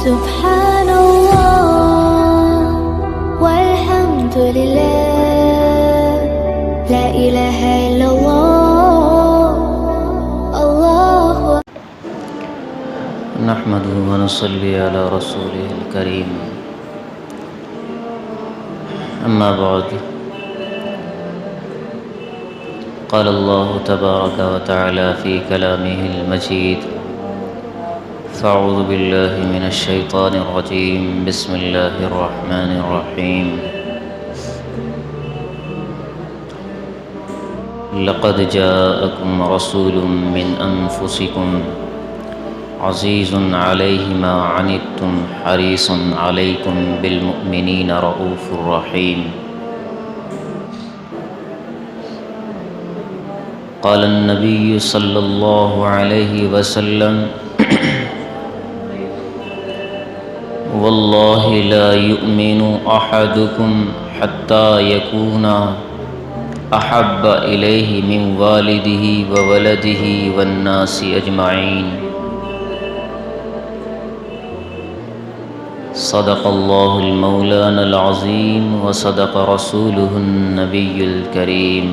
سبحان الله والحمد لله لا إله إلا الله الله نحمده ونصلي على رسوله الكريم أما بعد قال الله تبارك وتعالى في كلامه المجيد فأعوذ بالله من الشيطان الرجيم بسم الله الرحمن الرحيم لقد جاءكم رسول من أنفسكم عزيز عليه ما عنتم حريص عليكم بالمؤمنين رؤوف رحيم قال النبي صلى الله عليه وسلم والله لا يؤمن أحدكم حتى يكون أحب إليه من والده وولده والناس أجمعين صدق الله المولانا العظيم وصدق رسوله النبي الكريم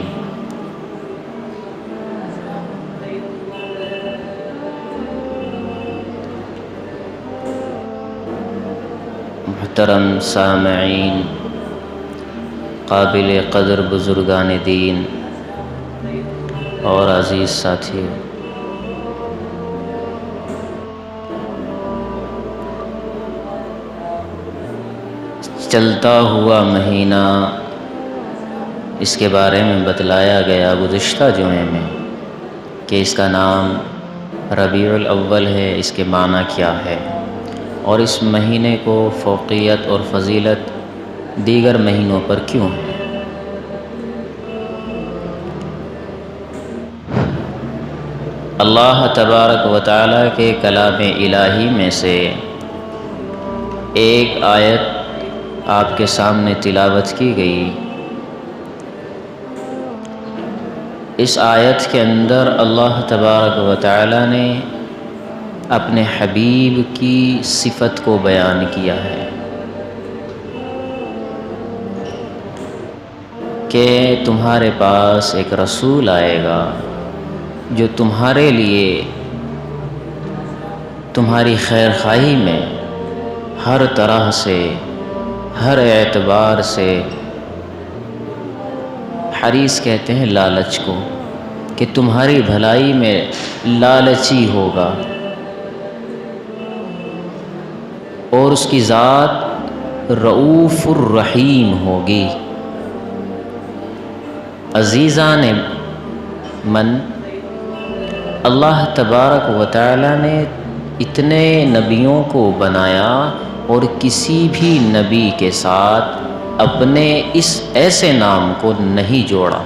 محترم سامعین، قابل قدر بزرگان دین اور عزیز ساتھی، چلتا ہوا مہینہ اس کے بارے میں بتلایا گیا گزشتہ جمعے میں کہ اس کا نام ربیع الاول ہے، اس کے معنی کیا ہے اور اس مہینے کو فوقیت اور فضیلت دیگر مہینوں پر کیوں ہے۔ اللہ تبارک و تعالیٰ کے کلام الہی میں سے ایک آیت آپ کے سامنے تلاوت کی گئی۔ اس آیت کے اندر اللہ تبارک و تعالیٰ نے اپنے حبیب کی صفت کو بیان کیا ہے کہ تمہارے پاس ایک رسول آئے گا جو تمہارے لیے تمہاری خیر خواہی میں ہر طرح سے، ہر اعتبار سے، حریص کہتے ہیں لالچ کو، کہ تمہاری بھلائی میں لالچی ہوگا، اور اس کی ذات رؤوف الرحیم ہوگی۔ عزیزان من، اللہ تبارک و تعالی نے اتنے نبیوں کو بنایا اور کسی بھی نبی کے ساتھ اپنے اس ایسے نام کو نہیں جوڑا۔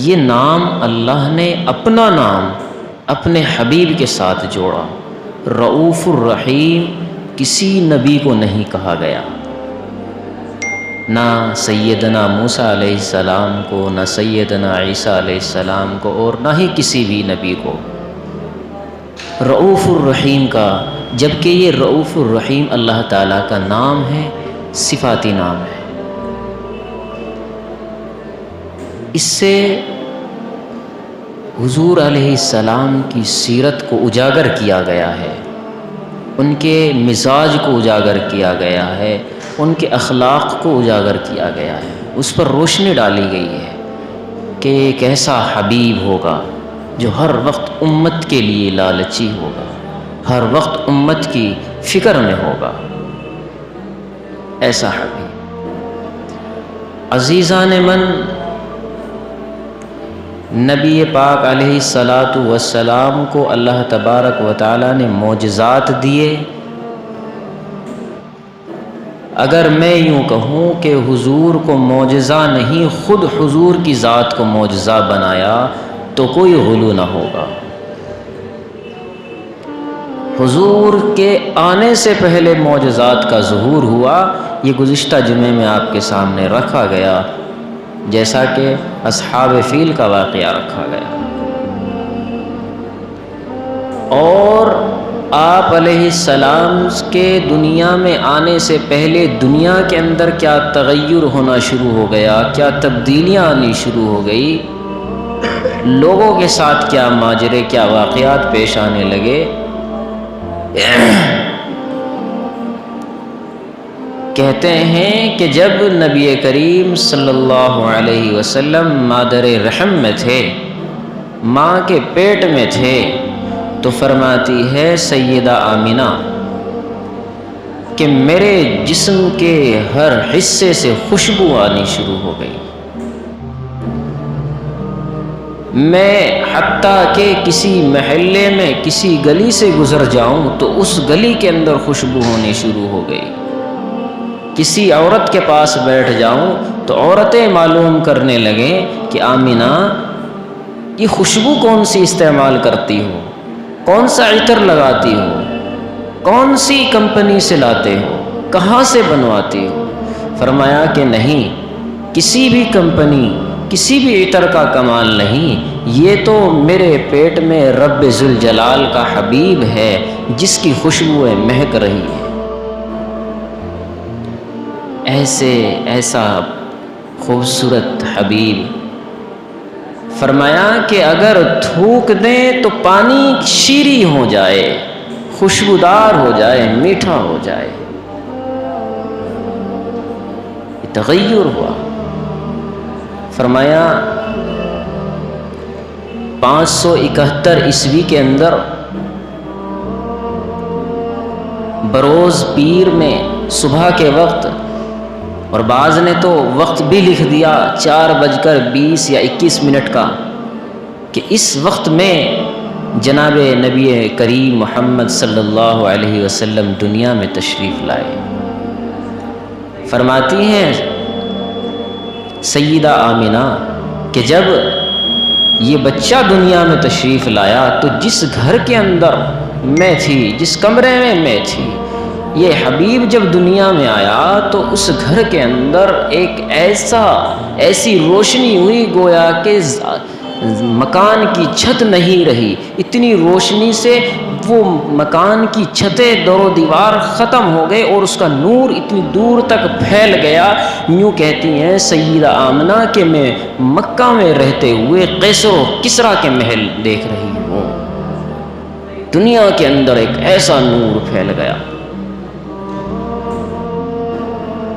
یہ نام اللہ نے اپنا نام اپنے حبیب کے ساتھ جوڑا۔ رؤوف الرحیم کسی نبی کو نہیں کہا گیا، نہ سیدنا موسیٰ علیہ السلام کو، نہ سیدنا عیسیٰ علیہ السلام کو، اور نہ ہی کسی بھی نبی کو رؤوف الرحیم کا، جبکہ یہ رؤوف الرحیم اللہ تعالیٰ کا نام ہے، صفاتی نام ہے۔ اس سے حضور علیہ السلام کی سیرت کو اجاگر کیا گیا ہے، ان کے مزاج کو اجاگر کیا گیا ہے، ان کے اخلاق کو اجاگر کیا گیا ہے، اس پر روشنی ڈالی گئی ہے کہ ایک ایسا حبیب ہوگا جو ہر وقت امت کے لیے لالچی ہوگا، ہر وقت امت کی فکر میں ہوگا، ایسا حبیب۔ عزیزان من، نبی پاک علیہ الصلاۃ والسلام کو اللہ تبارک و تعالیٰ نے معجزات دیے۔ اگر میں یوں کہوں کہ حضور کو معجزہ نہیں، خود حضور کی ذات کو معجزہ بنایا تو کوئی غلو نہ ہوگا۔ حضور کے آنے سے پہلے معجزات کا ظہور ہوا، یہ گزشتہ جمعے میں آپ کے سامنے رکھا گیا، جیسا کہ اصحاب فیل کا واقعہ رکھا گیا۔ اور آپ علیہ السلام کے دنیا میں آنے سے پہلے دنیا کے اندر کیا تغیر ہونا شروع ہو گیا، کیا تبدیلیاں آنی شروع ہو گئی، لوگوں کے ساتھ کیا ماجرے، کیا واقعات پیش آنے لگے۔ کہتے ہیں کہ جب نبی کریم صلی اللہ علیہ وسلم مادر رحم میں تھے، ماں کے پیٹ میں تھے، تو فرماتی ہے سیدہ آمینہ کہ میرے جسم کے ہر حصے سے خوشبو آنی شروع ہو گئی، میں حتیٰ کہ کسی محلے میں کسی گلی سے گزر جاؤں تو اس گلی کے اندر خوشبو ہونی شروع ہو گئی، کسی عورت کے پاس بیٹھ جاؤں تو عورتیں معلوم کرنے لگیں کہ آمینہ یہ خوشبو کون سی استعمال کرتی ہو، کون سا عطر لگاتی ہو، کون سی کمپنی سے لاتے ہو، کہاں سے بنواتی ہو۔ فرمایا کہ نہیں، کسی بھی کمپنی، کسی بھی عطر کا کمال نہیں، یہ تو میرے پیٹ میں رب ذوالجلال کا حبیب ہے جس کی خوشبوئیں مہک رہی ہے۔ ایسا خوبصورت حبیب، فرمایا کہ اگر تھوک دیں تو پانی شیریں ہو جائے، خوشبودار ہو جائے، میٹھا ہو جائے۔ تغیر ہوا۔ فرمایا 571 عیسوی کے اندر بروز پیر میں صبح کے وقت، اور بعض نے تو وقت بھی لکھ دیا 4:20 یا 21 کا، کہ اس وقت میں جناب نبی کریم محمد صلی اللہ علیہ وسلم دنیا میں تشریف لائے۔ فرماتی ہیں سیدہ آمینہ کہ جب یہ بچہ دنیا میں تشریف لایا تو جس گھر کے اندر میں تھی، جس کمرے میں میں تھی، یہ حبیب جب دنیا میں آیا تو اس گھر کے اندر ایک ایسی روشنی ہوئی گویا کہ مکان کی چھت نہیں رہی، اتنی روشنی سے وہ مکان کی چھتیں دور و دیوار ختم ہو گئے اور اس کا نور اتنی دور تک پھیل گیا۔ یوں کہتی ہیں سیدہ آمنہ کہ میں مکہ میں رہتے ہوئے قیصر و کسریٰ کے محل دیکھ رہی ہوں، دنیا کے اندر ایک ایسا نور پھیل گیا۔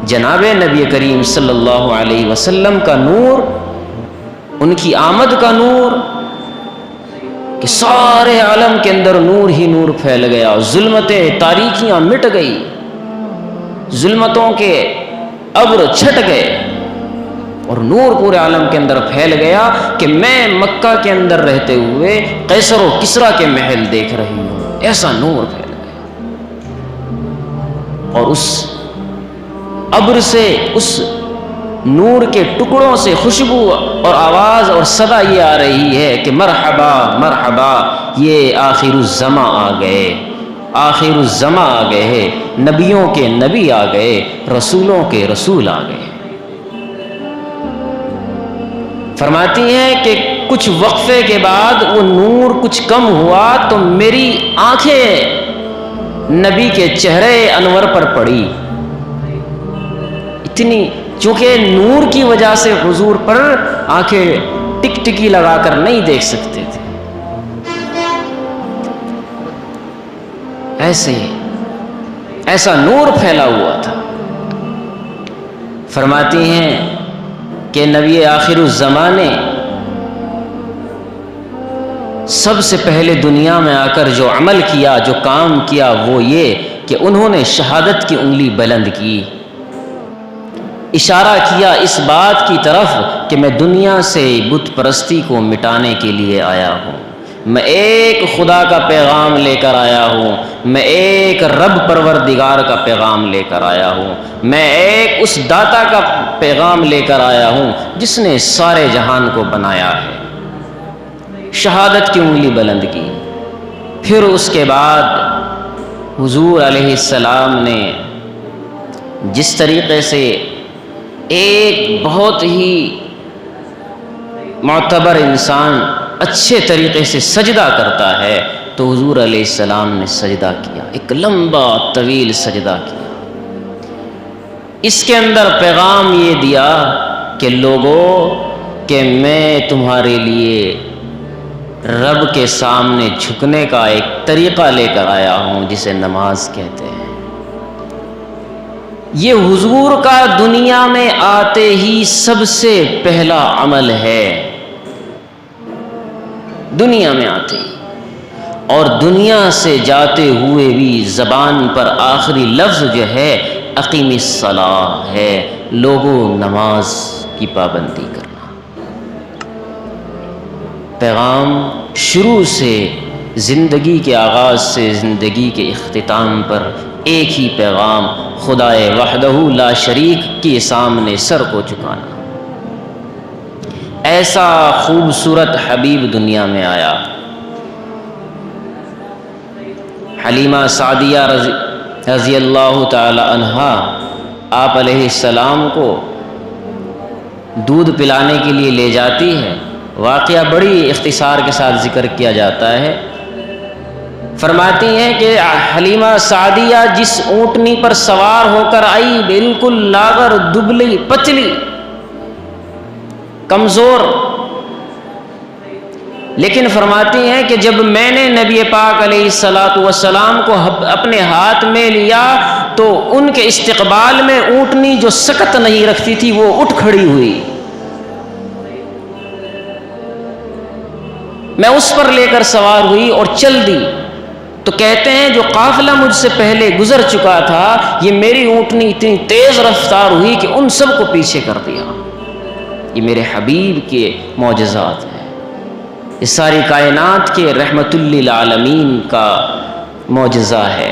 جناب نبی کریم صلی اللہ علیہ وسلم کا نور، ان کی آمد کا نور، کہ سارے عالم کے اندر نور ہی نور پھیل گیا، ظلمتیں تاریکیاں مٹ گئی، ظلمتوں کے ابر چھٹ گئے اور نور پورے عالم کے اندر پھیل گیا کہ میں مکہ کے اندر رہتے ہوئے قیصر و کسریٰ کے محل دیکھ رہی ہوں۔ ایسا نور پھیل گیا، اور اس ابر سے، اس نور کے ٹکڑوں سے خوشبو اور آواز اور صدا یہ آ رہی ہے کہ مرحبا مرحبا، یہ آخر الزماں آ گئے، آخر الزماں آ گئے ہیں، نبیوں کے نبی آ گئے، رسولوں کے رسول آ گئے۔ فرماتی ہیں کہ کچھ وقفے کے بعد وہ نور کچھ کم ہوا تو میری آنکھیں نبی کے چہرے انور پر پڑی، اتنی، چونکہ نور کی وجہ سے حضور پر آنکھیں ٹک ٹکی لگا کر نہیں دیکھ سکتے تھے، ایسا نور پھیلا ہوا تھا۔ فرماتی ہیں کہ نبی آخر الزمانے سب سے پہلے دنیا میں آ کر جو عمل کیا، جو کام کیا، وہ یہ کہ انہوں نے شہادت کی انگلی بلند کی، اشارہ کیا اس بات کی طرف کہ میں دنیا سے بت پرستی کو مٹانے کے لیے آیا ہوں، میں ایک خدا کا پیغام لے کر آیا ہوں، میں ایک رب پروردگار کا پیغام لے کر آیا ہوں، میں ایک اس داتا کا پیغام لے کر آیا ہوں جس نے سارے جہان کو بنایا ہے۔ شہادت کی انگلی بلند کی۔ پھر اس کے بعد حضور علیہ السلام نے جس طریقے سے ایک بہت ہی معتبر انسان اچھے طریقے سے سجدہ کرتا ہے، تو حضور علیہ السلام نے سجدہ کیا، ایک لمبا طویل سجدہ کیا۔ اس کے اندر پیغام یہ دیا کہ لوگوں کہ میں تمہارے لیے رب کے سامنے جھکنے کا ایک طریقہ لے کر آیا ہوں جسے نماز کہتے ہیں۔ یہ حضور کا دنیا میں آتے ہی سب سے پہلا عمل ہے، دنیا میں آتے ہی، اور دنیا سے جاتے ہوئے بھی زبان پر آخری لفظ جو ہے اقیم الصلاۃ ہے، لوگوں نماز کی پابندی کرنا۔ پیغام شروع سے زندگی کے آغاز سے زندگی کے اختتام پر ایک ہی پیغام، خدائے وحدہ لا شریک کے سامنے سر کو جھکانا۔ ایسا خوبصورت حبیب دنیا میں آیا۔ حلیمہ سعدیہ رضی اللہ تعالی عنہا آپ علیہ السلام کو دودھ پلانے کے لیے لے جاتی ہے۔ واقعہ بڑی اختصار کے ساتھ ذکر کیا جاتا ہے۔ فرماتی ہیں کہ حلیمہ سعدیہ جس اونٹنی پر سوار ہو کر آئی، بالکل لاغر، دبلی پتلی، کمزور، لیکن فرماتی ہیں کہ جب میں نے نبی پاک علیہ الصلاۃ والسلام کو اپنے ہاتھ میں لیا تو ان کے استقبال میں اونٹنی جو سکت نہیں رکھتی تھی وہ اٹھ کھڑی ہوئی۔ میں اس پر لے کر سوار ہوئی اور چل دی، تو کہتے ہیں جو قافلہ مجھ سے پہلے گزر چکا تھا، یہ میری اونٹنی اتنی تیز رفتار ہوئی کہ ان سب کو پیچھے کر دیا۔ یہ میرے حبیب کے معجزات ہیں، اس ساری کائنات کے رحمت للعالمین کا معجزہ ہے۔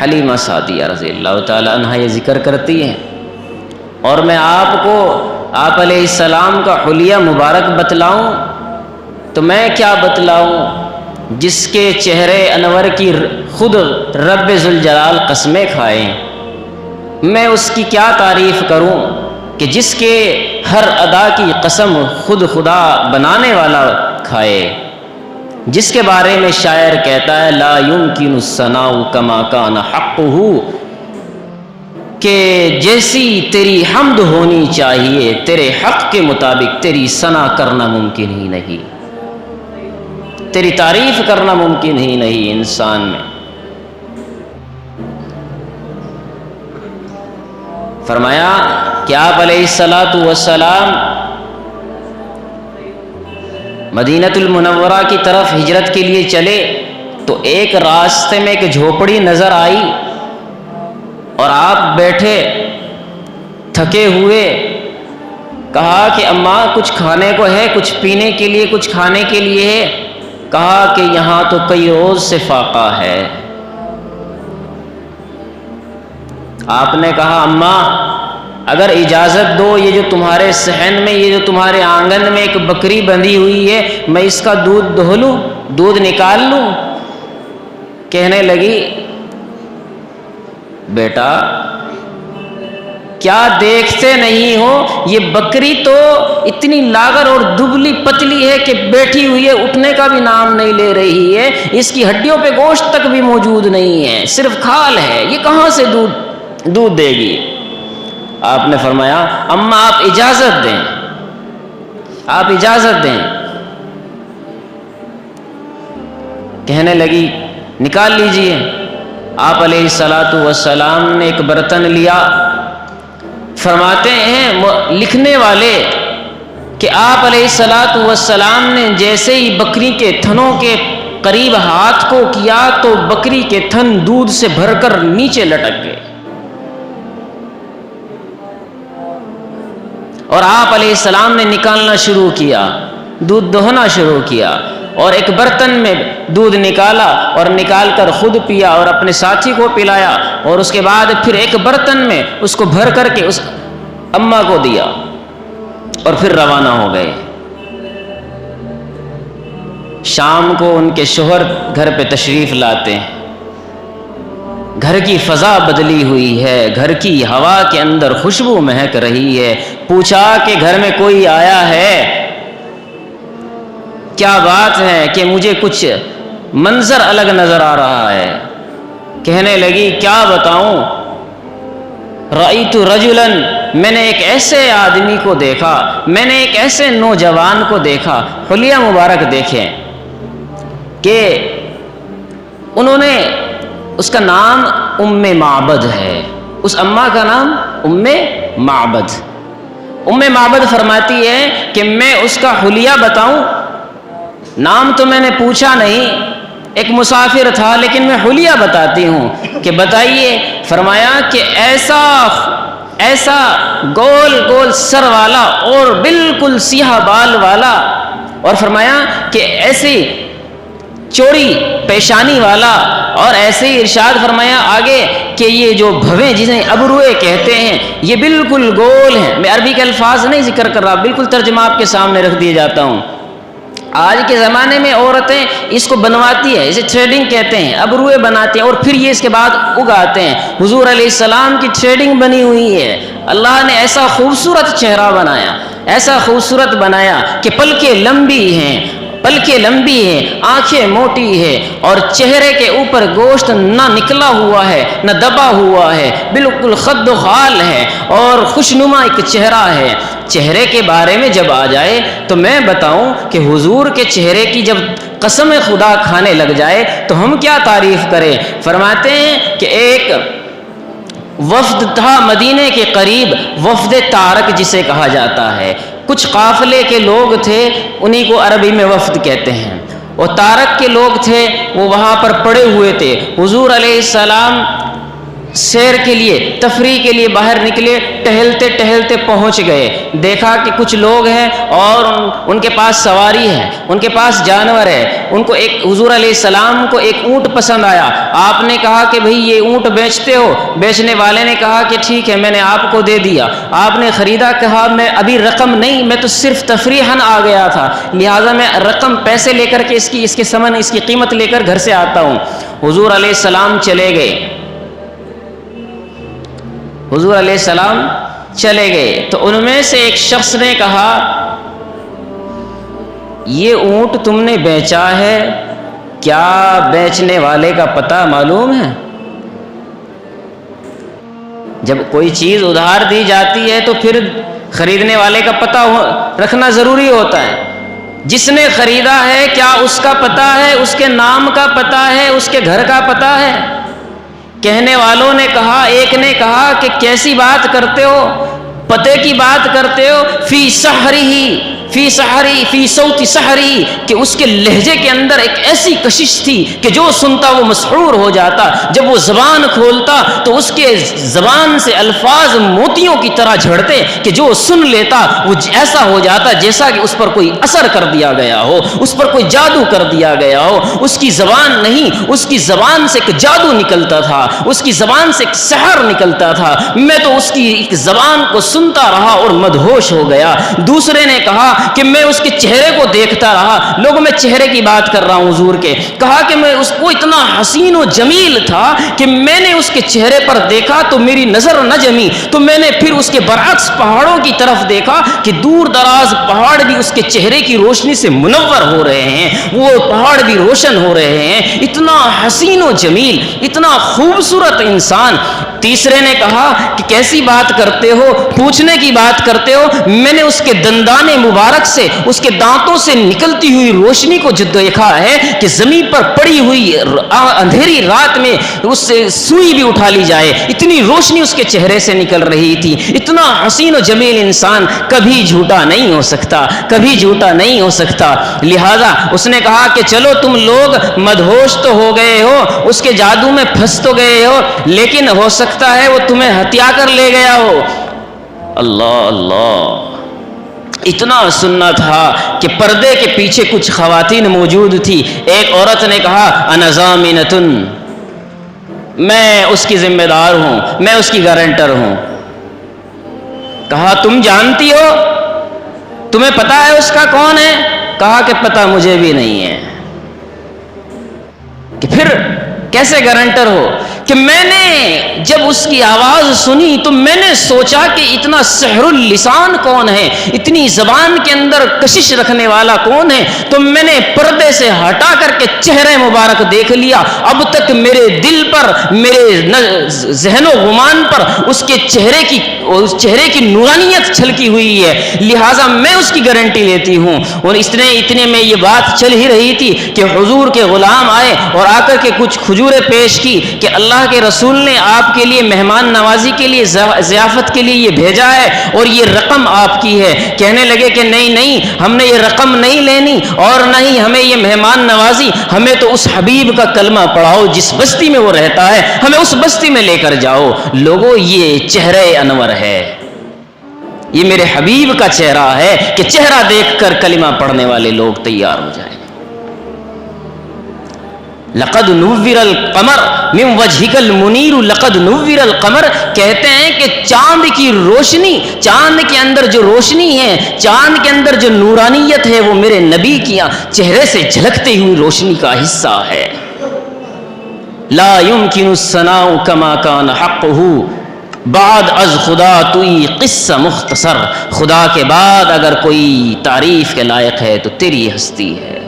حلیمہ سعدیہ رضی اللہ تعالی عنہا یہ ذکر کرتی ہیں، اور میں آپ کو آپ علیہ السلام کا حلیہ مبارک بتلاؤں تو میں کیا بتلاؤں، جس کے چہرے انور کی خود رب ذوالجلال قسمیں کھائیں، میں اس کی کیا تعریف کروں کہ جس کے ہر ادا کی قسم خود خدا بنانے والا کھائے، جس کے بارے میں شاعر کہتا ہے لا یمکن الثناء کما کان حقہ، کہ جیسی تیری حمد ہونی چاہیے تیرے حق کے مطابق تیری ثنا کرنا ممکن ہی نہیں، تیری تعریف کرنا ممکن ہی نہیں انسان میں۔ فرمایا کہ آپ علیہ الصلاۃ والسلام مدینہ المنورہ کی طرف ہجرت کے لیے چلے تو ایک راستے میں ایک جھوپڑی نظر آئی، اور آپ بیٹھے تھکے ہوئے، کہا کہ اماں کچھ کھانے کو ہے، کچھ پینے کے لیے، کچھ کھانے کے لیے ہے؟ کہا کہ یہاں تو کئی روز سے فاقہ ہے۔ آپ نے کہا اماں اگر اجازت دو، یہ جو تمہارے صحن میں، یہ جو تمہارے آنگن میں ایک بکری بندھی ہوئی ہے، میں اس کا دودھ دہو لوں، دودھ نکال لوں؟ کہنے لگی بیٹا کیا دیکھتے نہیں ہو، یہ بکری تو اتنی لاغر اور دبلی پتلی ہے کہ بیٹھی ہوئی ہے، اٹھنے کا بھی نام نہیں لے رہی ہے، اس کی ہڈیوں پہ گوشت تک بھی موجود نہیں ہے، صرف کھال ہے، یہ کہاں سے دودھ دے گی؟ آپ نے فرمایا اماں آپ اجازت دیں، آپ اجازت دیں۔ کہنے لگی نکال لیجئے۔ آپ علیہ الصلاۃ والسلام نے ایک برتن لیا۔ فرماتے ہیں لکھنے والے کہ آپ علیہ الصلاۃ والسلام نے جیسے ہی بکری کے تھنوں کے قریب ہاتھ کو کیا تو بکری کے تھن دودھ سے بھر کر نیچے لٹک گئے، اور آپ علیہ السلام نے نکالنا شروع کیا، دودھ دہنا شروع کیا، اور ایک برتن میں دودھ نکالا اور نکال کر خود پیا اور اپنے ساتھی کو پلایا، اور اس کے بعد پھر ایک برتن میں اس کو بھر کر کے اس اماں کو دیا، اور پھر روانہ ہو گئے۔ شام کو ان کے شوہر گھر پہ تشریف لاتے ہیں، گھر کی فضا بدلی ہوئی ہے، گھر کی ہوا کے اندر خوشبو مہک رہی ہے۔ پوچھا کہ گھر میں کوئی آیا ہے؟ کیا بات ہے کہ مجھے کچھ منظر الگ نظر آ رہا ہے۔ کہنے لگی کیا بتاؤں، رأیت رجلا، میں نے ایک ایسے آدمی کو دیکھا، میں نے ایک ایسے نوجوان کو دیکھا، حلیہ مبارک دیکھیں کہ انہوں نے، اس کا نام ام معبد ہے، اس اماں کا نام ام معبد۔ ام معبد فرماتی ہے کہ میں اس کا حلیہ بتاؤں، نام تو میں نے پوچھا نہیں، ایک مسافر تھا، لیکن میں حلیہ بتاتی ہوں کہ بتائیے۔ فرمایا کہ ایسا گول گول سر والا اور بالکل سیاہ بال والا، اور فرمایا کہ ایسی چوڑی پیشانی والا، اور ایسے ہی ارشاد فرمایا آگے کہ یہ جو بھویں جنہیں ابروئے کہتے ہیں یہ بالکل گول ہیں۔ میں عربی کے الفاظ نہیں ذکر کر رہا، بالکل ترجمہ آپ کے سامنے رکھ دیے جاتا ہوں۔ آج کے زمانے میں عورتیں اس کو بنواتی ہیں، اسے تھریڈنگ کہتے ہیں، ابروئے بناتے ہیں اور پھر یہ اس کے بعد اگاتے ہیں۔ حضور علیہ السلام کی تھریڈنگ بنی ہوئی ہے۔ اللہ نے ایسا خوبصورت چہرہ بنایا، ایسا خوبصورت بنایا کہ پلکیں لمبی ہیں، آنکھیں موٹی ہے، اور چہرے کے اوپر گوشت نہ نکلا ہوا ہے نہ دبا ہوا ہے، بالکل خد و خال ہے اور خوشنما ایک چہرہ ہے۔ چہرے کے بارے میں جب آ جائے تو میں بتاؤں کہ حضور کے چہرے کی جب قسم خدا کھانے لگ جائے تو ہم کیا تعریف کریں۔ فرماتے ہیں کہ ایک وفد تھا مدینے کے قریب، وفد تارک جسے کہا جاتا ہے، کچھ قافلے کے لوگ تھے، انہی کو عربی میں وفد کہتے ہیں، اور تارک کے لوگ تھے، وہ وہاں پر پڑے ہوئے تھے۔ حضور علیہ السلام سیر کے لیے، تفریح کے لیے باہر نکلے، ٹہلتے ٹہلتے پہنچ گئے، دیکھا کہ کچھ لوگ ہیں اور ان کے پاس سواری ہے، ان کے پاس جانور ہے۔ ان کو ایک، حضور علیہ السلام کو ایک اونٹ پسند آیا، آپ نے کہا کہ بھئی یہ اونٹ بیچتے ہو؟ بیچنے والے نے کہا کہ ٹھیک ہے، میں نے آپ کو دے دیا۔ آپ نے خریدا؟ کہا میں ابھی رقم نہیں، میں تو صرف تفریحاً آ گیا تھا، لہٰذا میں رقم پیسے لے کر کے اس کی ثمن، اس کی قیمت لے کر گھر سے آتا ہوں۔ حضور علیہ السلام چلے گئے، حضور علیہ السلام چلے گئے تو ان میں سے ایک شخص نے کہا یہ اونٹ تم نے بیچا ہے، کیا بیچنے والے کا پتہ معلوم ہے؟ جب کوئی چیز ادھار دی جاتی ہے تو پھر خریدنے والے کا پتہ رکھنا ضروری ہوتا ہے۔ جس نے خریدا ہے کیا اس کا پتہ ہے، اس کے نام کا پتہ ہے، اس کے گھر کا پتہ ہے؟ کہنے والوں نے کہا، ایک نے کہا کہ کیسی بات کرتے ہو، پتے کی بات کرتے ہو، فی صوت سحری، کہ اس کے لہجے کے اندر ایک ایسی کشش تھی کہ جو سنتا وہ مسحور ہو جاتا، جب وہ زبان کھولتا تو اس کے زبان سے الفاظ موتیوں کی طرح جھڑتے کہ جو سن لیتا وہ ایسا ہو جاتا جیسا کہ اس پر کوئی اثر کر دیا گیا ہو، اس پر کوئی جادو کر دیا گیا ہو۔ اس کی زبان نہیں، اس کی زبان سے ایک جادو نکلتا تھا، اس کی زبان سے ایک سحر نکلتا تھا۔ میں تو اس کی ایک زبان کو سنتا رہا اور مدہوش ہو گیا۔ دوسرے نے کہا کہ میں اس کے چہرے کو دیکھتا رہا، لوگوں میں چہرے کی بات کر رہا ہوں حضور کے، کہا کہ میں اس کو اتنا حسین و جمیل تھا کہ میں نے اس کے چہرے پر دیکھا تو میری نظر نہ جمی، تو میں نے پھر اس کے برعکس پہاڑوں کی طرف دیکھا کہ دور دراز پہاڑ بھی اس کے چہرے کی روشنی سے منور ہو رہے ہیں، وہ پہاڑ بھی روشن ہو رہے ہیں، اتنا حسین و جمیل، اتنا خوبصورت انسان۔ تیسرے نے کہا کہ کیسی بات کرتے ہو، پوچھنے کی بات کرتے ہو، میں نے اس کے دندان مبارک سے، اس کے دانتوں سے نکلتی ہوئی روشنی کو جو دیکھا ہے کہ زمین پر پڑی ہوئی اندھیری رات میں اس سے سوئی بھی اٹھا لی جائے، اتنی روشنی اس کے چہرے سے نکل رہی تھی۔ اتنا حسین و جمیل انسان کبھی جھوٹا نہیں ہو سکتا، کبھی جھوٹا نہیں ہو سکتا۔ لہذا اس نے کہا کہ چلو تم لوگ مدہوش تو ہو گئے ہو، اس کے جادو میں پھنس تو گئے ہو، لیکن ہو سکتا ہے وہ تمہیں ہتھیا کر لے گیا ہو۔ اللہ اللہ، اتنا سننا تھا کہ پردے کے پیچھے کچھ خواتین موجود تھی۔ ایک عورت نے کہا انا ضامنۃ، میں اس کی ذمہ دار ہوں، میں اس کی گارنٹر ہوں۔ کہا تم جانتی ہو، تمہیں پتا ہے اس کا کون ہے؟ کہا کہ پتا مجھے بھی نہیں ہے۔ کہ پھر کیسے گارنٹر ہو؟ کہ میں نے جب اس کی آواز سنی تو میں نے سوچا کہ اتنا سحر اللسان کون ہے، اتنی زبان کے اندر کشش رکھنے والا کون ہے، تو میں نے پردے سے ہٹا کر کے چہرہ مبارک دیکھ لیا۔ اب تک میرے دل پر، میرے ذہن و گمان پر اس چہرے کی نورانیت چھلکی ہوئی ہے، لہٰذا میں اس کی گارنٹی لیتی ہوں۔ اور اتنے میں یہ بات چل ہی رہی تھی کہ حضور کے غلام آئے اور آ کر کے کچھ کھجوریں پیش کی کہ اللہ کے رسول نے آپ کے لیے مہمان نوازی کے لیے، ضیافت کے لیے یہ بھیجا ہے اور یہ رقم آپ کی ہے۔ کہنے لگے کہ نہیں، ہم نے یہ رقم نہیں لینی اور نہ ہی ہمیں یہ مہمان نوازی، ہمیں تو اس حبیب کا کلمہ پڑھاؤ جس بستی میں وہ رہتا ہے، ہمیں اس بستی میں لے کر جاؤ۔ لوگوں، یہ چہرہ انور ہے، یہ میرے حبیب کا چہرہ ہے کہ چہرہ دیکھ کر کلمہ پڑھنے والے لوگ تیار ہو جائیں۔ لقد نور القمر من وجهك المنیر، لقد نور القمر، کہتے ہیں کہ چاند کی روشنی، چاند کے اندر جو روشنی ہے، چاند کے اندر جو نورانیت ہے، وہ میرے نبی کی چہرے سے جھلکتی ہوئی روشنی کا حصہ ہے۔ لا يمكن الثناء كما كان حقه بعد از خدا توئی قصہ مختصر، خدا کے بعد اگر کوئی تعریف کے لائق ہے تو تیری ہستی ہے۔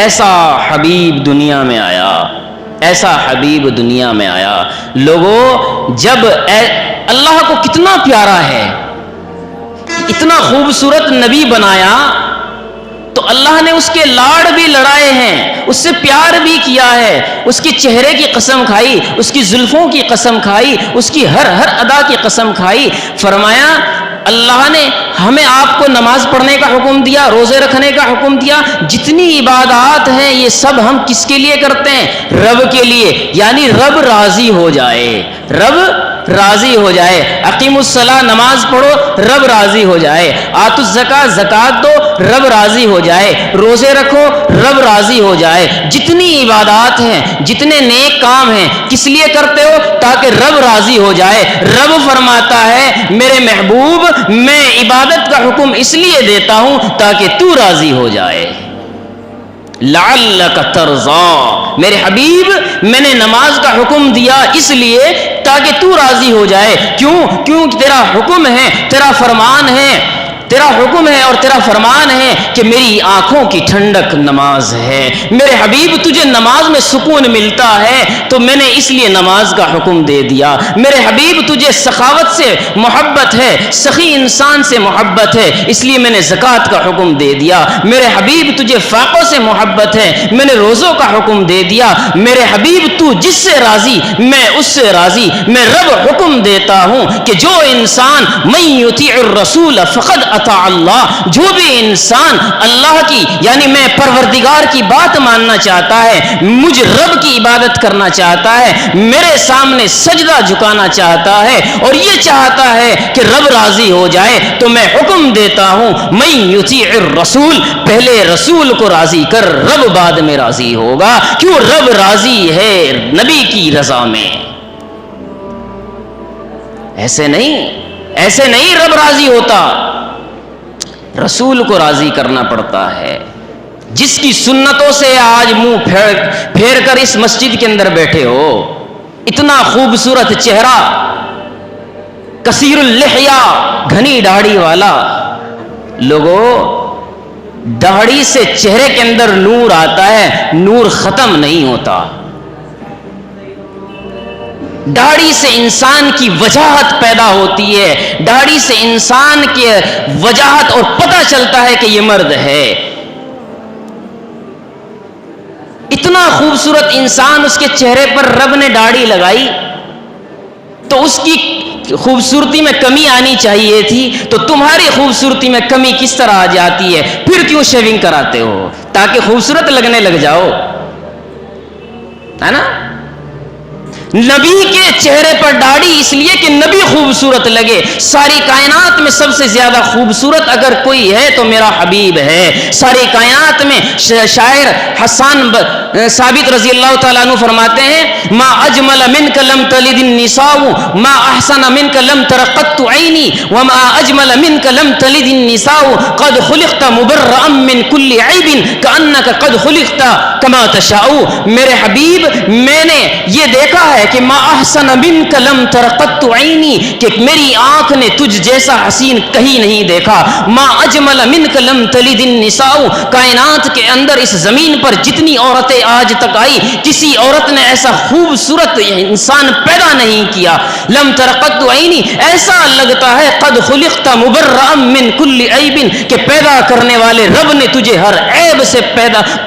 ایسا حبیب دنیا میں آیا، ایسا حبیب دنیا میں آیا۔ لوگوں، جب اللہ کو کتنا پیارا ہے، اتنا خوبصورت نبی بنایا تو اللہ نے اس کے لاڑ بھی لڑائے ہیں، اس سے پیار بھی کیا ہے، اس کے چہرے کی قسم کھائی، اس کی زلفوں کی قسم کھائی، اس کی ہر ادا کی قسم کھائی۔ فرمایا اللہ نے ہمیں آپ کو نماز پڑھنے کا حکم دیا، روزے رکھنے کا حکم دیا، جتنی عبادات ہیں یہ سب ہم کس کے لیے کرتے ہیں؟ رب کے لیے، یعنی رب راضی ہو جائے، رب راضی ہو جائے۔ اقیم الصلاۃ، نماز پڑھو، رب راضی ہو جائے۔ آتوا الزکاۃ، زکات دو، رب راضی ہو جائے۔ روزے رکھو، رب راضی ہو جائے۔ جتنی عبادات ہیں، جتنے نیک کام ہیں، کس لیے کرتے ہو؟ تاکہ رب راضی ہو جائے۔ رب فرماتا ہے میرے محبوب، میں عبادت کا حکم اس لیے دیتا ہوں تاکہ تو راضی ہو جائے۔ لعلک ترضی، میرے حبیب میں نے نماز کا حکم دیا اس لیے تاکہ تو راضی ہو جائے۔ کیوں تیرا حکم ہے، تیرا فرمان ہے، تیرا حکم ہے اور تیرا فرمان ہے کہ میری آنکھوں کی ٹھنڈک نماز ہے۔ میرے حبیب تجھے نماز میں سکون ملتا ہے تو میں نے اس لیے نماز کا حکم دے دیا۔ میرے حبیب تجھے سخاوت سے محبت ہے، سخی انسان سے محبت ہے، اس لیے میں نے زکوٰۃ کا حکم دے دیا۔ میرے حبیب تجھے فاقوں سے محبت ہے، میں نے روزوں کا حکم دے دیا۔ میرے حبیب تو جس سے راضی میں اس سے راضی۔ میں رب حکم دیتا ہوں کہ جو انسان من یطیع الرسول فقد اطاع اللہ، جو بھی انسان اللہ کی یعنی میں پروردگار کی بات ماننا چاہتا ہے، مجھ رب کی عبادت کرنا چاہتا ہے، میرے سامنے سجدہ جھکانا چاہتا ہے اور یہ چاہتا ہے کہ رب راضی ہو جائے، تو میں حکم دیتا ہوں من یطیع الرسول، پہلے رسول کو راضی کر، رب بعد میں راضی ہوگا۔ کیوں؟ رب راضی ہے نبی کی رضا میں۔ ایسے نہیں رب راضی ہوتا، رسول کو راضی کرنا پڑتا ہے، جس کی سنتوں سے آج منہ پھیر کر اس مسجد کے اندر بیٹھے ہو۔ اتنا خوبصورت چہرہ، کثیر اللحیہ، گھنی داڑھی والا۔ لوگوں، داڑھی سے چہرے کے اندر نور آتا ہے، نور ختم نہیں ہوتا۔ داڑھی سے انسان کی وجاہت پیدا ہوتی ہے، داڑھی سے انسان کی وجاہت اور پتہ چلتا ہے کہ یہ مرد ہے۔ اتنا خوبصورت انسان، اس کے چہرے پر رب نے داڑھی لگائی تو اس کی خوبصورتی میں کمی آنی چاہیے تھی، تو تمہاری خوبصورتی میں کمی کس طرح آ جاتی ہے؟ پھر کیوں شیونگ کراتے ہو؟ تاکہ خوبصورت لگنے لگ جاؤ، ہے نا؟ نبی کے چہرے پر داڑھی اس لیے کہ نبی خوبصورت لگے۔ ساری کائنات میں سب سے زیادہ خوبصورت اگر کوئی ہے تو میرا حبیب ہے۔ ساری کائنات میں شاعر ثابت رضی اللہ تعالیٰ عنہ فرماتے ہیں ما اجمل منک لم تلد النساء ما احسن منک لم تر قط عینی وما اجمل منک لم تلد النساء قد خلقت مبرئا من كل عیب کانک قد خلقت کما تشاء. میرے حبیب میں نے یہ دیکھا ہے کہ ما احسن منک لم تر قط عینی کہ میری آنکھ نے تجھ جیسا حسین کہیں نہیں دیکھا. ما اجمل منک لم تلد النساء کائنات کے اندر اس زمین پر جتنی عورتیں آج تک آئی کسی عورت نے ایسا خوبصورت انسان پیدا نہیں کیا. لم تر قط عینی ایسا لگتا ہے قد خلقت مبرئا من کل عیب کہ پیدا کرنے والے رب نے تجھے ہر عیب سے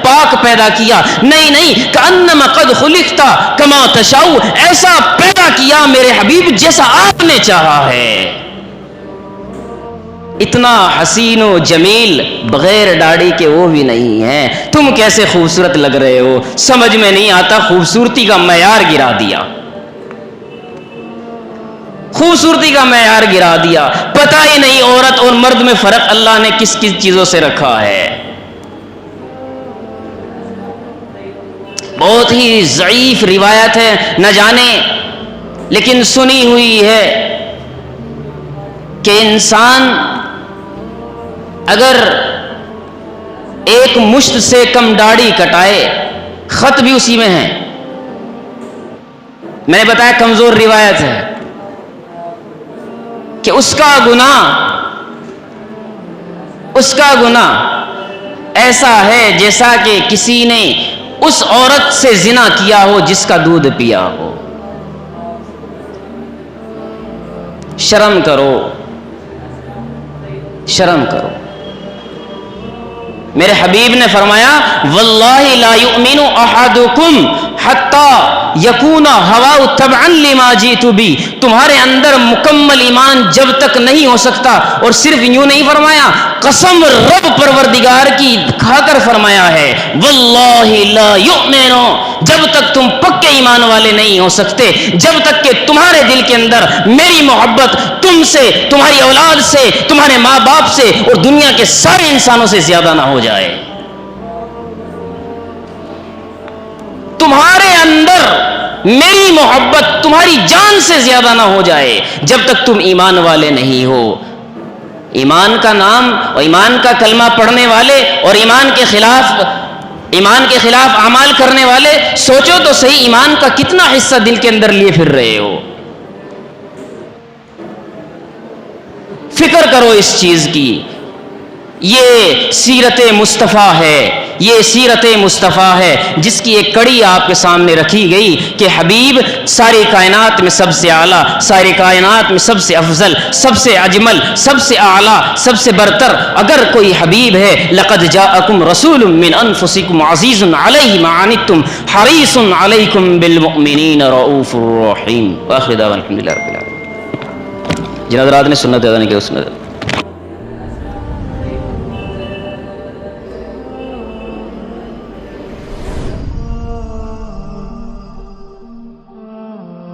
پاک پیدا کیا. نہیں کانما قد خلقت کما تشاء ایسا پیدا کیا میرے حبیب جیسا آپ نے چاہا ہے. اتنا حسین و جمیل بغیر داڑھی کے وہ بھی نہیں ہیں. تم کیسے خوبصورت لگ رہے ہو سمجھ میں نہیں آتا. خوبصورتی کا معیار گرا دیا, خوبصورتی کا معیار گرا دیا. پتہ ہی نہیں عورت اور مرد میں فرق اللہ نے کس کس چیزوں سے رکھا ہے. بہت ہی ضعیف روایت ہے نہ جانے لیکن سنی ہوئی ہے کہ انسان اگر ایک مشت سے کم داڑھی کٹائے, خط بھی اسی میں ہے, میں نے بتایا کمزور روایت ہے, کہ اس کا گناہ ایسا ہے جیسا کہ کسی نے اس عورت سے زنا کیا ہو جس کا دودھ پیا ہو. شرم کرو, شرم کرو. میرے حبیب نے فرمایا واللہ لا یؤمن احدکم حتی یکون ہواؤ تبعا لما جئت بی. تمہارے اندر مکمل ایمان جب تک نہیں ہو سکتا, اور صرف یوں نہیں فرمایا قسم رب پروردگار کی کھا کر فرمایا ہے واللہ لا یؤمن, جب تک تم پکے ایمان والے نہیں ہو سکتے جب تک کہ تمہارے دل کے اندر میری محبت تم سے, تمہاری اولاد سے, تمہارے ماں باپ سے اور دنیا کے سارے انسانوں سے زیادہ نہ ہو جائے. تمہارے اندر میری محبت تمہاری جان سے زیادہ نہ ہو جائے جب تک تم ایمان والے نہیں ہو. ایمان کا نام اور ایمان کا کلمہ پڑھنے والے اور ایمان کے خلاف اعمال کرنے والے, سوچو تو صحیح ایمان کا کتنا حصہ دل کے اندر لیے پھر رہے ہو. فکر کرو اس چیز کی. یہ سیرت مصطفیٰ ہے, یہ سیرت مصطفیٰ ہے جس کی ایک کڑی آپ کے سامنے رکھی گئی کہ حبیب ساری کائنات میں سب سے اعلیٰ, ساری کائنات میں سب سے افضل, سب سے اجمل, سب سے اعلیٰ, سب سے برتر اگر کوئی حبیب ہے لقد جاءکم رسول من انفسکم عزیز علیہ ما عنتم حریص علیکم بالمؤمنین رؤوف الرحیم. وآخر دعوانا الحمدللہ رب العالمین. جن حضرات نے سنت ادا نہیں کی اس نے